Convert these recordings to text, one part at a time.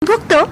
भुगतो।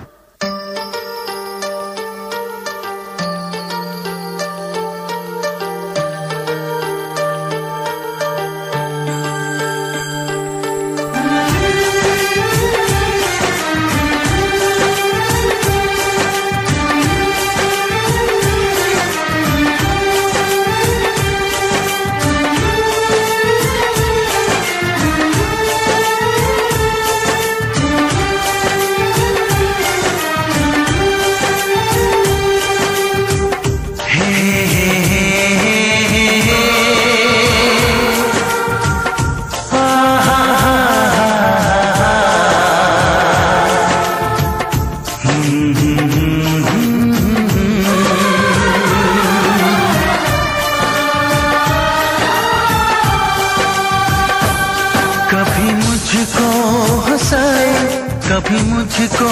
कभी मुझको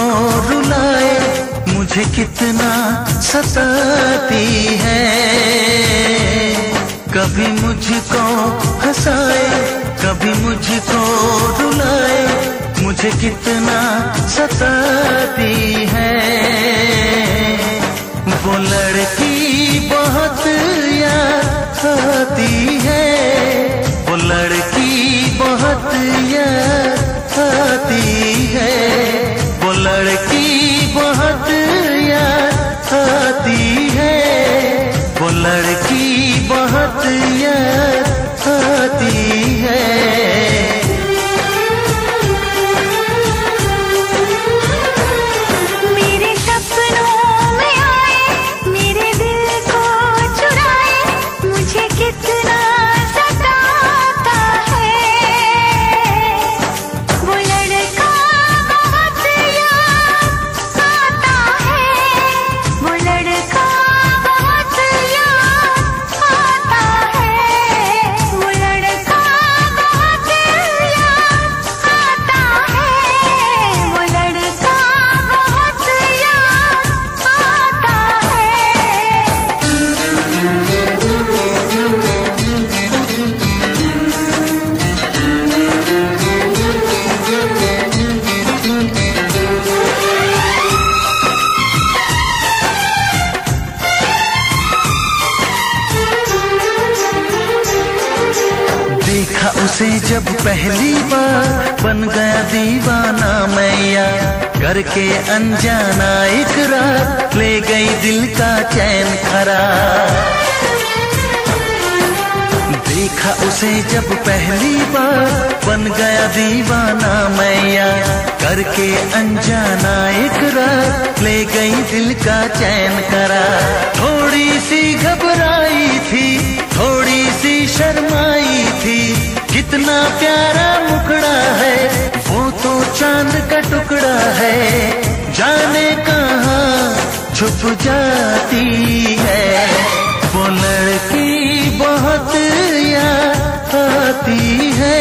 रुलाए, मुझे कितना सताती है। कभी मुझको हंसाए, कभी मुझको रुलाए, मुझे कितना सताती है। वो लड़की बहुत याद आती है, वो लड़की बहुत याद आती है, वो लड़की बहुत याद आती है, वो लड़की बहुत याद आती है। उसे जब पहली बार बन गया दीवाना मैया, करके अनजाना इकरार ले गई दिल का चैन खरार। देखा उसे जब पहली बार बन गया दीवाना मैया, करके अनजाना इकरार ले गई दिल का चैन करार। थोड़ी सी घबराई थी, थोड़ी सी शर्माई थी, कितना प्यारा मुखड़ा है, वो तो चांद का टुकड़ा है, जाने कहाँ छुप जाती है। वो लड़की बहुत याद आती है,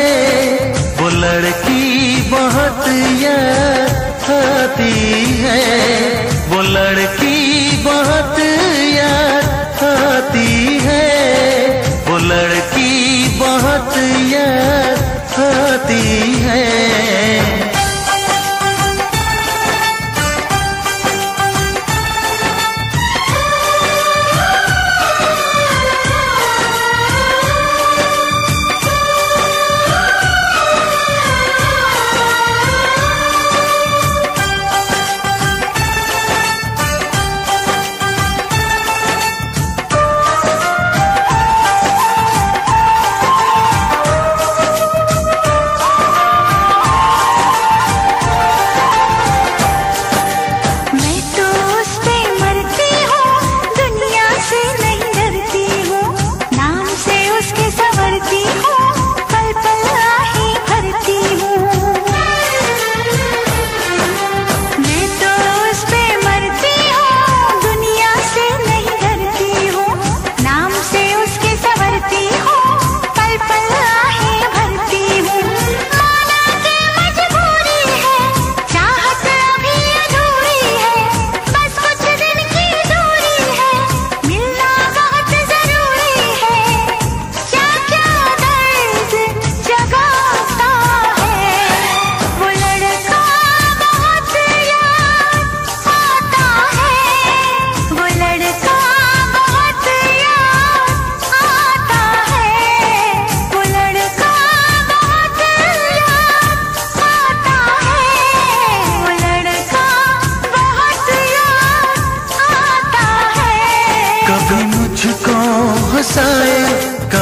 वो लड़की बहुत याद आती है, वो लड़की बहुत याद आती है, वो लड़की बहुत याद आती है।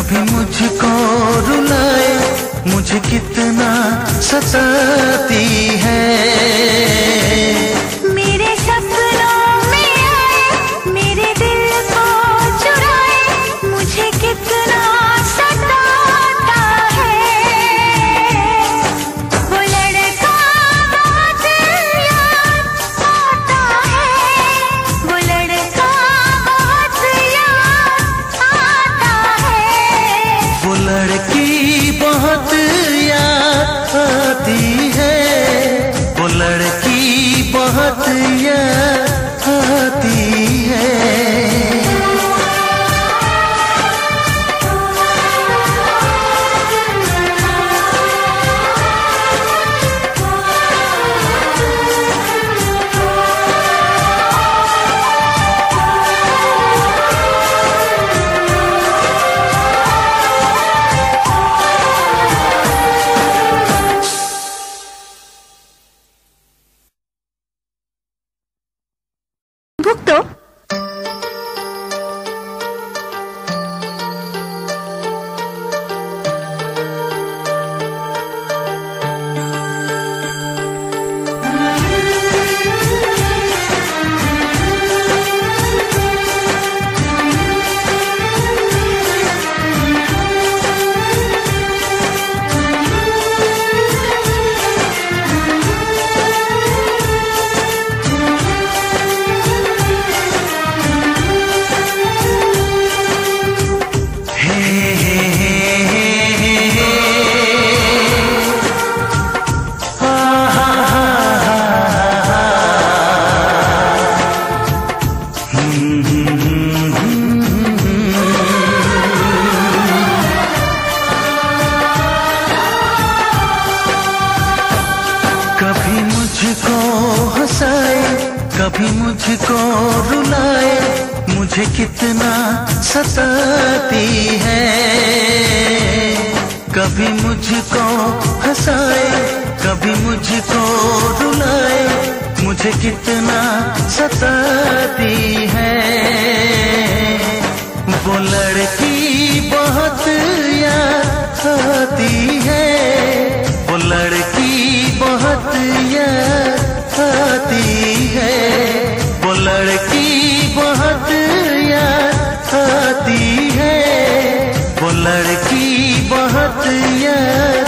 कभी मुझको रुलाए, मुझे कितना सताती है। मेरे सपनों में आए, मेरे दिल को चुराए, मुझे कितना सताता है। वो लड़का बहुत याद आता है, वो लड़का बहुत याद आता है। वो लड़की बहुत याद आती है, वो लड़की बहुत याद आती है। भुगतो। कभी मुझको हंसाए, कभी मुझको रुलाए, मुझे कितना सताती है। कभी मुझको हंसाए, कभी मुझको रुलाए, मुझे कितना सताती है। वो लड़की बहुत याद आती है, वो लड़की बहुत याद आती है, वो लड़की बहुत याद आती है, वो लड़की बहुत याद